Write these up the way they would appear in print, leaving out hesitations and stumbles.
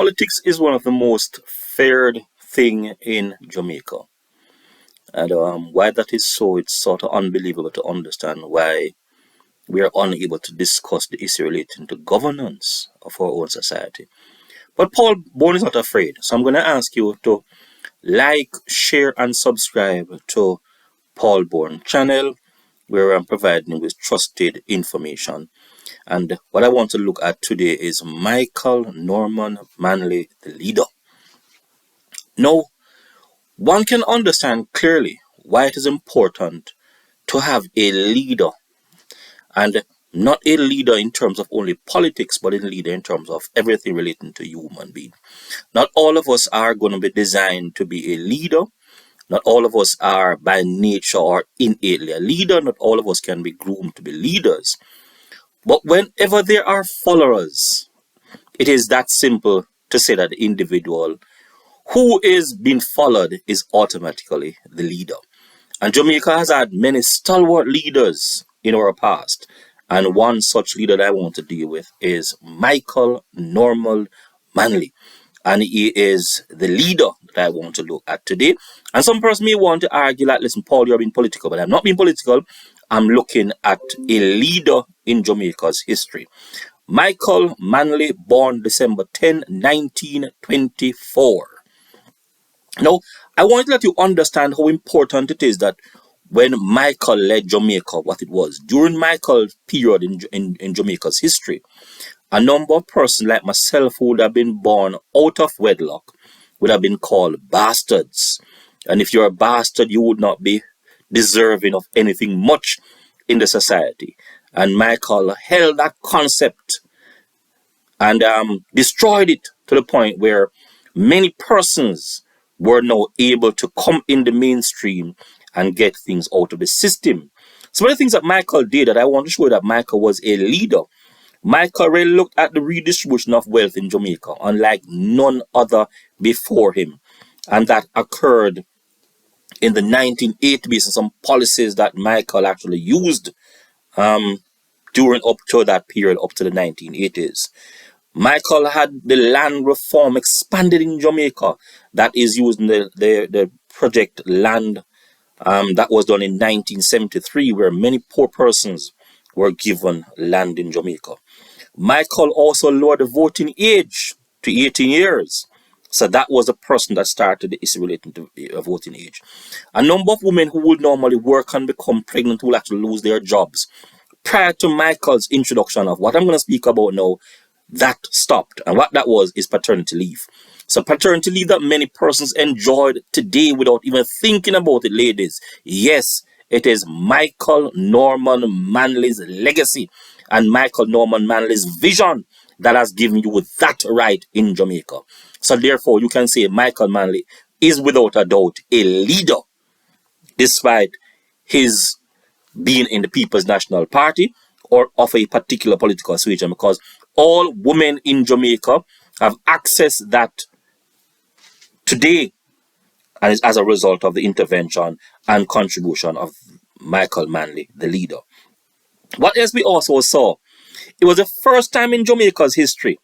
Politics is one of the most feared thing in Jamaica. And why that is so, it's sort of unbelievable to understand why we are unable to discuss the issue relating to governance of our own society. But Paul Bone is not afraid. So I'm going to ask you to like, share, and subscribe to Paul Bourne channel, where I'm providing you with trusted information. And what I want to look at today is Michael Norman Manley, the leader. Now, one can understand clearly why it is important to have a leader, and not a leader in terms of only politics, but a leader in terms of everything relating to human being. Not all of us are going to be designed to be a leader. Not all of us are by nature or innately a leader. Not all of us can be groomed to be leaders. But whenever there are followers, it is that simple to say that the individual who is being followed is automatically the leader. And Jamaica has had many stalwart leaders in our past. And one such leader that I want to deal with is Michael Norman Manley. And he is the leader that I want to look at today. And some person may want to argue like, listen, Paul, you're being political. But I'm not being political. I'm looking at a leader in Jamaica's history. Michael Manley, born December 10, 1924. Now, I want to let you understand how important it is that when Michael led Jamaica, what it was. During Michael's period in Jamaica's history, a number of persons like myself who would have been born out of wedlock would have been called bastards. And if you're a bastard, you would not be deserving of anything much in the society. And Michael held that concept and destroyed it to the point where many persons were now able to come in the mainstream and get things out of the system. Some of the things that Michael did that I want to show you that Michael was a leader. Michael really looked at the redistribution of wealth in Jamaica, unlike none other before him. And that occurred in the 1980s based on some policies that Michael actually used during up to that period, up to the 1980s. Michael had the land reform expanded in Jamaica. That is using the project land that was done in 1973, where many poor persons were given land in Jamaica. Michael also lowered the voting age to 18 years. So that was the person that started the issue relating to voting age. A number of women who would normally work and become pregnant will actually lose their jobs. Prior to Michael's introduction of what I'm going to speak about now, that stopped. And what that was is paternity leave. So paternity leave that many persons enjoyed today without even thinking about it, ladies. Yes, it is Michael Norman Manley's legacy and Michael Norman Manley's vision that has given you that right in Jamaica. So therefore, you can say Michael Manley is without a doubt a leader, despite his being in the People's National Party or of a particular political persuasion, because all women in Jamaica have access that today, and it's as a result of the intervention and contribution of Michael Manley, the leader. What else we also saw? It was the first time in Jamaica's history,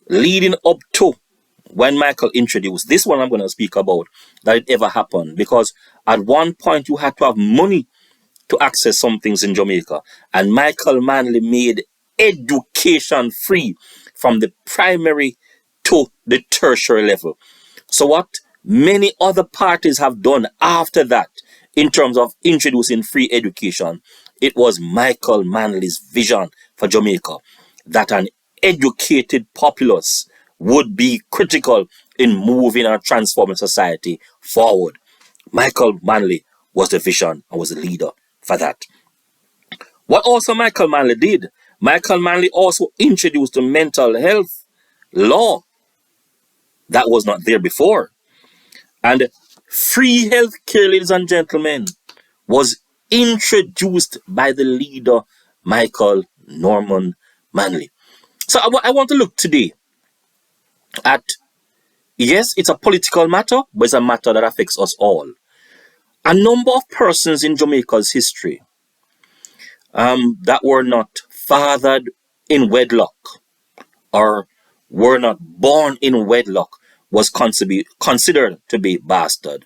leading up to when Michael introduced this one I'm going to speak about, that it ever happened. Because at one point you had to have money to access some things in Jamaica. And Michael Manley made education free from the primary to the tertiary level. So what many other parties have done after that in terms of introducing free education, it was Michael Manley's vision for Jamaica that an educated populace would be critical in moving and transforming society forward. Michael Manley was the vision and was the leader for that. What also Michael Manley did, Michael Manley also introduced the mental health law that was not there before. And free health care, ladies and gentlemen, was introduced by the leader, Michael Norman Manley. So I want to look today at, yes, it's a political matter, but it's a matter that affects us all. A number of persons in Jamaica's history that were not fathered in wedlock or were not born in wedlock was considered to be bastard,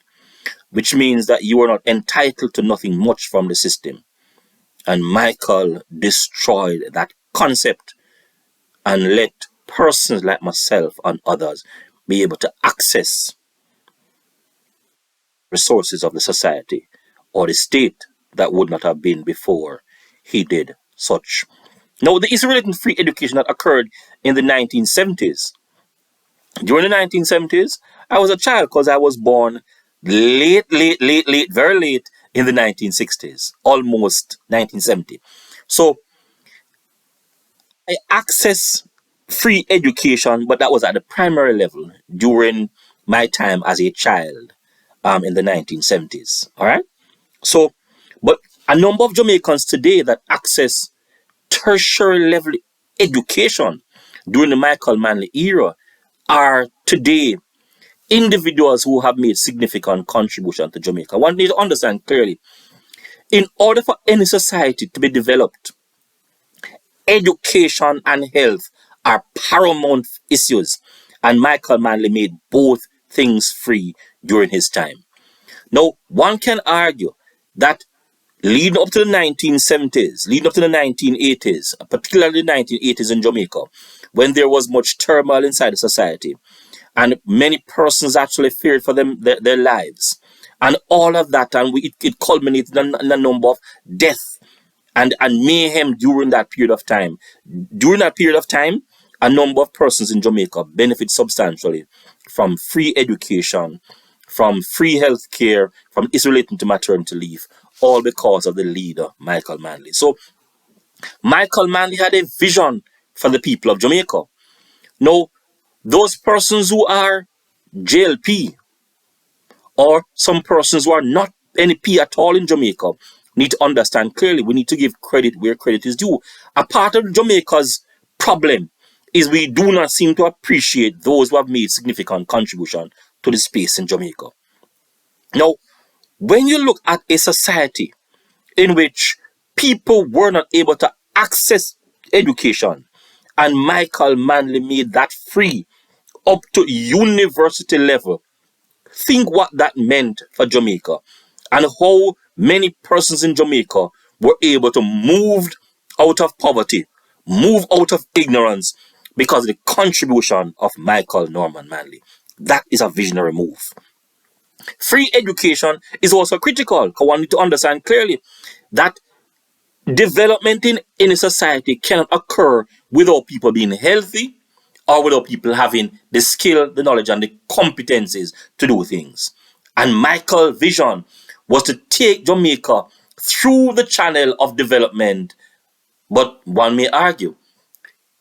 which means that you are not entitled to nothing much from the system. And Michael destroyed that concept and let persons like myself and others be able to access resources of the society or the state that would not have been before he did such. Now, the issue relating to free education that occurred in the 1970s. During the 1970s, I was a child because I was born late, very late in the 1960s, almost 1970. So I accessed free education, but that was at the primary level during my time as a child in the 1970s. All right. So, but a number of Jamaicans today that access tertiary level education during the Michael Manley era are today individuals who have made significant contribution to Jamaica. One needs to understand clearly, in order for any society to be developed, education and health are paramount issues. And Michael Manley made both things free during his time. Now, one can argue that leading up to the 1970s, leading up to the 1980s, particularly the 1980s in Jamaica, when there was much turmoil inside the society, and many persons actually feared for their lives, and all of that, and it culminated in a number of deaths and mayhem during that period of time. During that period of time, a number of persons in Jamaica benefit substantially from free education, from free health care, from is relating to maternity leave, all because of the leader, Michael Manley. So Michael Manley had a vision for the people of Jamaica. Now, those persons who are JLP or some persons who are not any P at all in Jamaica need to understand clearly we need to give credit where credit is due. A part of Jamaica's problem is we do not seem to appreciate those who have made significant contribution to the space in Jamaica. Now, when you look at a society in which people were not able to access education, and Michael Manley made that free up to university level, think what that meant for Jamaica and how many persons in Jamaica were able to move out of poverty, move out of ignorance because of the contribution of Michael Norman Manley. That is a visionary move. Free education is also critical. I want you to understand clearly that development in any society cannot occur without people being healthy or without people having the skill, the knowledge, and the competencies to do things. And Michael's vision was to take Jamaica through the channel of development. But one may argue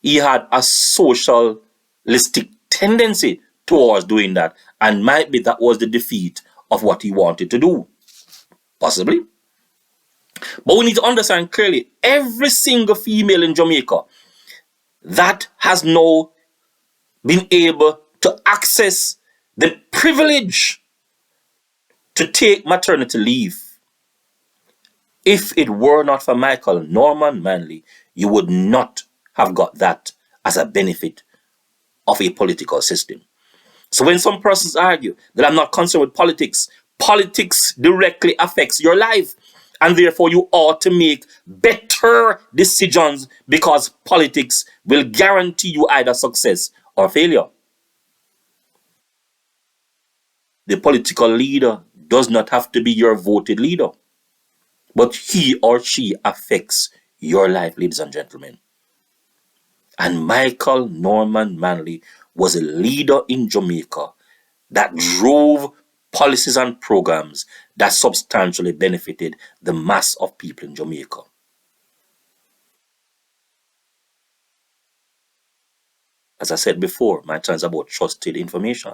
he had a socialistic tendency towards doing that, and might be that was the defeat of what he wanted to do. Possibly. But we need to understand clearly every single female in Jamaica that has now been able to access the privilege to take maternity leave. If it were not for Michael Norman Manley, you would not have got that as a benefit of a political system. So when some persons argue that I'm not concerned with politics, politics directly affects your life. And therefore, you ought to make better decisions because politics will guarantee you either success or failure. The political leader does not have to be your voted leader, but he or she affects your life, ladies and gentlemen. And Michael Norman Manley was a leader in Jamaica that drove policies and programs that substantially benefited the mass of people in Jamaica. As I said before, my chance about trusted information.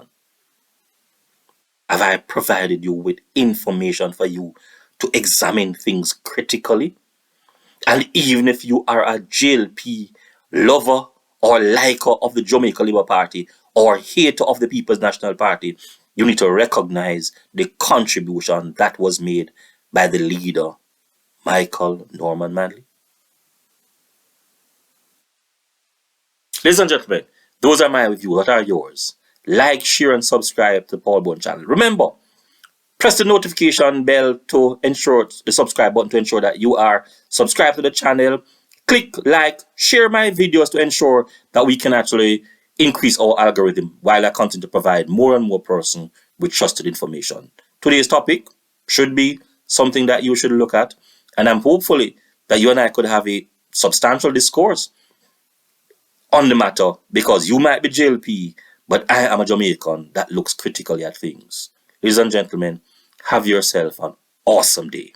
Have I provided you with information for you to examine things critically? And even if you are a JLP lover or liker of the Jamaica Labour Party or hater of the People's National Party, you need to recognize the contribution that was made by the leader, Michael Norman Manley. Ladies and gentlemen, Those are my reviews. What are yours? Like, share, and subscribe to the Paul Bone channel. Remember, press the notification bell to ensure the subscribe button to ensure that you are subscribed to the channel. Click like, share my videos to ensure that we can actually increase our algorithm while I continue to provide more and more person with trusted information. Today's topic should be something that you should look at, and I'm hopefully that you and I could have a substantial discourse on the matter, because you might be JLP, but I am a Jamaican that looks critically at things. Ladies and gentlemen, have yourself an awesome day.